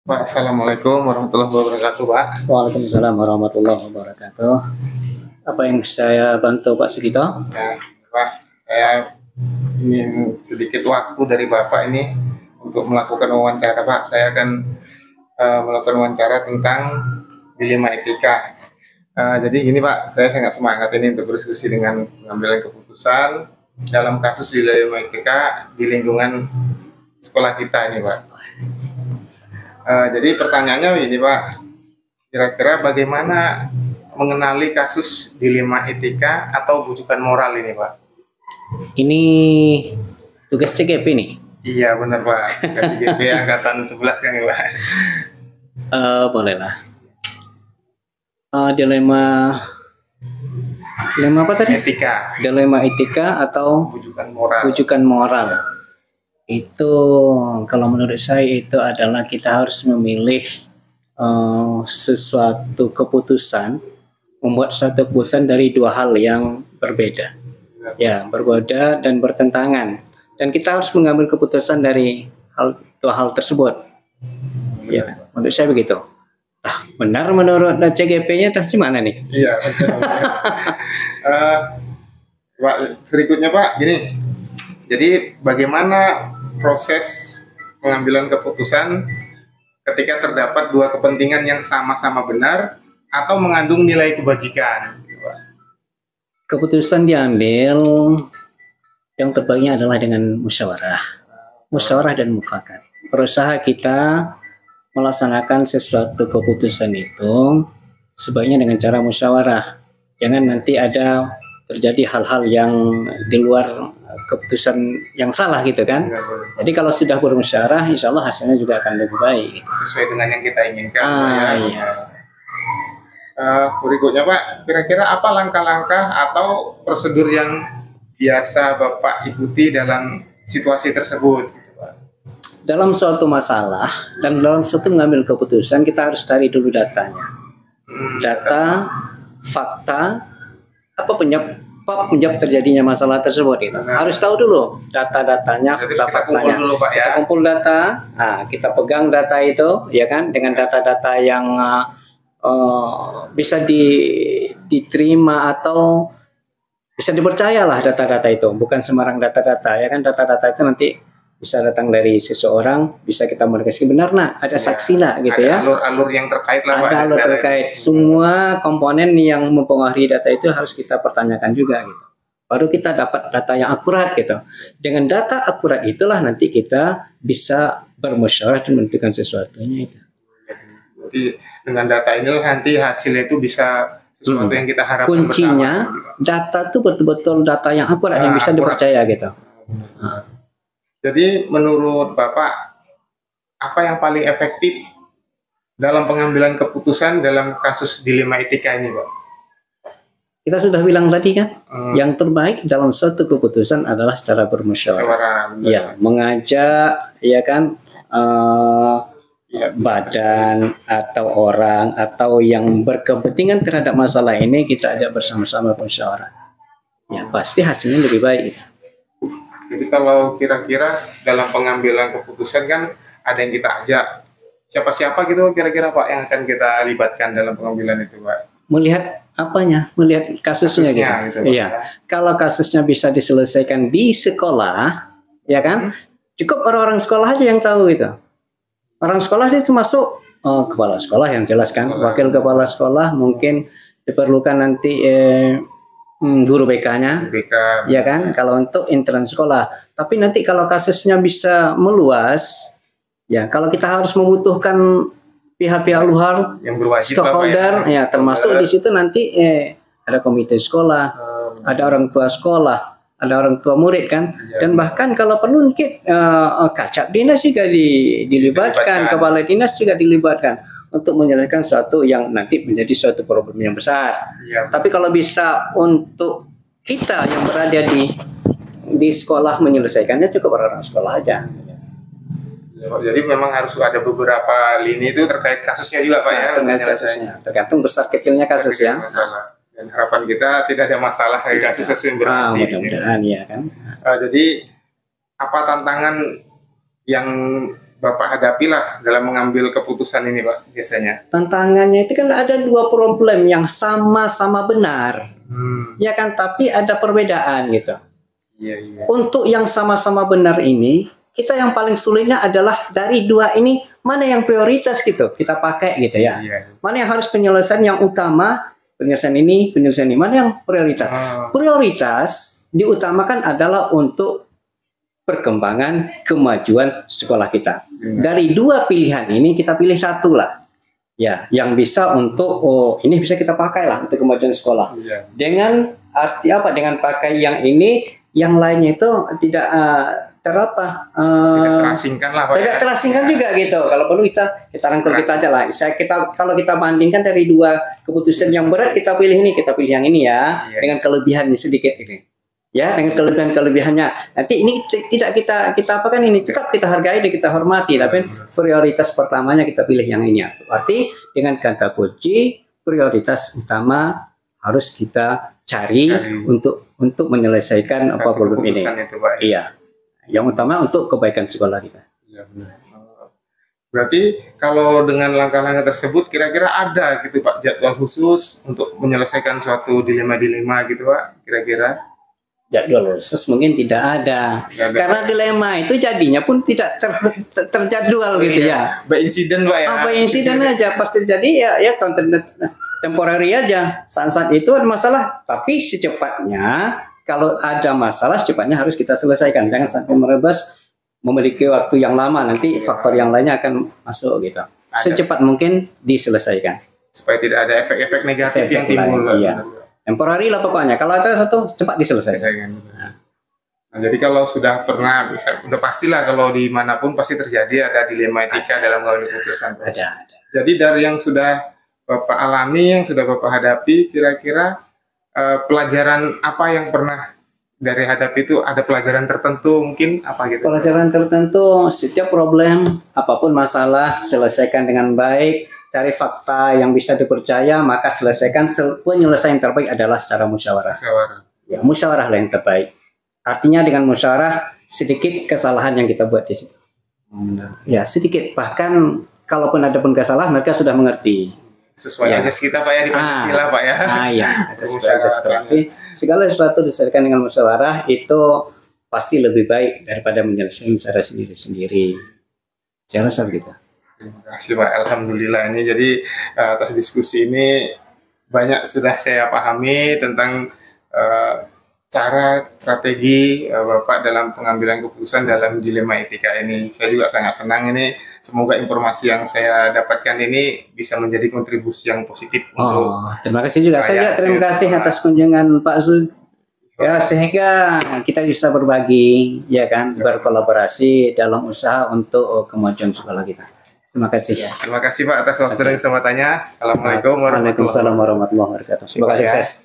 Pak, Assalamualaikum warahmatullahi wabarakatuh, Pak. Waalaikumsalam warahmatullahi wabarakatuh. Apa yang saya bantu Pak Sugito? Ya, Pak, saya ingin sedikit waktu dari Bapak ini untuk melakukan wawancara, Pak. Saya akan melakukan wawancara tentang dilema etika. Jadi gini, Pak, saya sangat semangat ini untuk berdiskusi dengan pengambilan keputusan dalam kasus dilema etika di lingkungan sekolah kita ini, Pak. Jadi pertanyaannya ini, Pak, kira-kira bagaimana mengenali kasus dilema etika atau bujukan moral ini, Pak? Ini tugas CGP nih? Iya benar, Pak, CGP angkatan 11 kan, Pak? Bolehlah. Dilema apa tadi? Etika. Dilema etika atau bujukan moral. Bujukan moral. Itu kalau menurut saya itu adalah kita harus memilih sesuatu keputusan, membuat suatu keputusan dari dua hal yang berbeda, ya, berbeda dan bertentangan, dan kita harus mengambil keputusan dari dua hal tersebut. Ya, menurut saya begitu. Benar menurut CGP-nya tas mana nih? Iya, betul. Pak, berikutnya, Pak, gini. Jadi bagaimana proses pengambilan keputusan ketika terdapat dua kepentingan yang sama-sama benar atau mengandung nilai kebajikan? Keputusan diambil yang terbaiknya adalah dengan musyawarah dan mufakat. Berusaha kita melaksanakan sesuatu keputusan itu sebaiknya dengan cara musyawarah. Jangan nanti ada terjadi hal-hal yang di luar keputusan yang salah gitu kan. Jadi kalau sudah bermusyawarah, insya Allah hasilnya juga akan lebih baik. Sesuai dengan yang kita inginkan. Iya. Berikutnya, Pak, kira-kira apa langkah-langkah atau prosedur yang biasa Bapak ikuti dalam situasi tersebut? Dalam suatu masalah dan dalam suatu mengambil keputusan, kita harus cari dulu datanya. Data, fakta, apa penyebab terjadinya masalah tersebut itu. Harus tahu dulu data-datanya, fakta-faktanya. Kita kumpul data, kita pegang data itu, ya kan, dengan data-data yang bisa diterima atau bisa dipercayalah data-data itu. Bukan sembarang data-data, ya kan, data-data itu nanti bisa datang dari seseorang, bisa kita verifikasi benar, ada saksi gitu ya. Alur-alur yang terkait lah, Pak. Ada alur terkait. Semua komponen yang mempengaruhi data itu harus kita pertanyakan juga gitu. Baru kita dapat data yang akurat gitu. Dengan data akurat itulah nanti kita bisa bermusyawarah dan menentukan sesuatunya itu. Jadi dengan data inilah nanti hasilnya itu bisa sesuatu yang kita harapkan. Kuncinya bersama. Data itu betul-betul data yang akurat yang bisa dipercaya gitu. Jadi menurut Bapak, apa yang paling efektif dalam pengambilan keputusan dalam kasus dilema etika ini, Pak? Kita sudah bilang tadi kan, yang terbaik dalam suatu keputusan adalah secara bermusyawarah. Ya, mengajak, ya kan, badan atau orang atau yang berkepentingan terhadap masalah ini kita ajak bersama-sama musyawarah. Ya, pasti hasilnya lebih baik. Jadi kalau kira-kira dalam pengambilan keputusan kan ada yang kita ajak, siapa-siapa gitu kira-kira, Pak, yang akan kita libatkan dalam pengambilan itu, Pak? Melihat apanya? Melihat kasusnya gitu. Iya. Kalau kasusnya bisa diselesaikan di sekolah, ya kan? Cukup orang-orang sekolah aja yang tahu gitu. Orang sekolah itu masuk kepala sekolah yang jelas kan, wakil kepala sekolah, mungkin diperlukan nanti guru BK-nya, ya kan, kalau untuk intern sekolah. Tapi nanti kalau kasusnya bisa meluas, Ya, kalau kita harus membutuhkan pihak-pihak luar, yang berwajib stakeholder, Bapak, ya termasuk di situ nanti ada komite sekolah, ada orang tua sekolah, ada orang tua murid kan, dan bahkan kalau perlu mungkin kacab dinas juga dilibatkan, kepala dinas juga dilibatkan untuk menyelesaikan sesuatu yang nanti menjadi suatu problem yang besar. Ya. Tapi kalau bisa untuk kita yang berada di sekolah menyelesaikannya, cukup orang sekolah aja. Ya, Pak. Jadi memang harus ada beberapa lini itu terkait kasusnya juga Pak ya. Terkait kasusnya, tergantung besar kecilnya kasus ya. Masalah. Dan harapan kita tidak ada masalah dari kasus yang berarti. Mudah-mudahan ya kan. Jadi apa tantangan yang Bapak hadapi lah dalam mengambil keputusan ini Pak biasanya? Tantangannya itu kan ada dua problem yang sama-sama benar, ya kan, tapi ada perbedaan gitu. Iya. Untuk yang sama-sama benar ini, kita yang paling sulitnya adalah dari dua ini mana yang prioritas gitu kita pakai gitu ya. Iya. Mana yang harus penyelesaian yang utama, penyelesaian ini, mana yang prioritas? Prioritas diutamakan adalah untuk perkembangan kemajuan sekolah kita. Dari dua pilihan ini kita pilih satu lah. Ya, yang bisa untuk ini bisa kita pakai lah untuk kemajuan sekolah. Iya. Dengan arti apa? Dengan pakai yang ini, yang lainnya itu tidak Tidak terasingkan lah Pak. Tidak terasingkan juga gitu. Kalau perlu kita rangkul kita aja lah. Kalau kita bandingkan dari dua keputusan yang berat, kita pilih ini, kita pilih yang ini ya, dengan kelebihannya sedikit ini. Ya, dengan kelebihannya. Nanti ini tidak kita apakan ini, tetap kita hargai dan kita hormati, tapi prioritas pertamanya kita pilih yang ini. Berarti dengan kata kunci prioritas utama harus kita cari untuk menyelesaikan apa problem ini. Itu, Pak. Iya. Yang utama untuk kebaikan sekolah kita. Ya, benar. Berarti kalau dengan langkah-langkah tersebut kira-kira ada gitu Pak jadwal khusus untuk menyelesaikan suatu dilema-dilema gitu Pak kira-kira? Jadwal khusus mungkin tidak ada. Karena dilema itu jadinya pun tidak terjadwal gitu ya. By insiden Pak ya. By insiden aja pasti terjadi ya konten temporary aja. Saat-saat itu ada masalah, tapi secepatnya kalau ada masalah secepatnya harus kita selesaikan. Jangan sampai merebas memiliki waktu yang lama, nanti faktor yang lainnya akan masuk gitu. Secepat mungkin diselesaikan. Supaya tidak ada efek-efek negatif yang timbul. Iya. Temporary lah pokoknya. Kalau ada satu cepat diselesaikan. Nah, jadi kalau sudah pernah, udah pastilah kalau dimanapun pasti terjadi ada dilema etika dalam mengambil keputusan. Ada. Jadi dari yang sudah Bapak alami, yang sudah Bapak hadapi, kira-kira pelajaran apa yang pernah dari hadapi itu, ada pelajaran tertentu mungkin apa gitu? Pelajaran tertentu, setiap problem, apapun masalah, selesaikan dengan baik, cari fakta yang bisa dipercaya, maka selesaikan. Penyelesaian terbaik adalah secara musyawarah. Ya, musyawarah lah yang terbaik. Artinya dengan musyawarah sedikit kesalahan yang kita buat di situ. Ya, sedikit. Bahkan kalaupun ada pun kesalahan, mereka sudah mengerti. Sesuai ajas kita Pak ya di Pancasila Pak ya. Iya, sesuai ajas kita. Tapi segala sesuatu diselesaikan dengan musyawarah itu pasti lebih baik daripada menyelesaikan secara sendiri-sendiri. Saya rasa begitu. Terima kasih Pak. Alhamdulillah ini jadi atas diskusi ini banyak sudah saya pahami tentang cara strategi Bapak dalam pengambilan keputusan dalam dilema etika ini. Saya juga sangat senang ini. Semoga informasi yang saya dapatkan ini bisa menjadi kontribusi yang positif untuk terima kasih juga. Saya terima kasih atas kunjungan Pak Zul. Ya, sehingga kita bisa berbagi, ya kan, berkolaborasi dalam usaha untuk kemajuan sekolah kita. Terima kasih. Terima kasih Pak atas waktu dan kesempatannya. Assalamualaikum warahmatullahi wabarakatuh. Semoga sukses.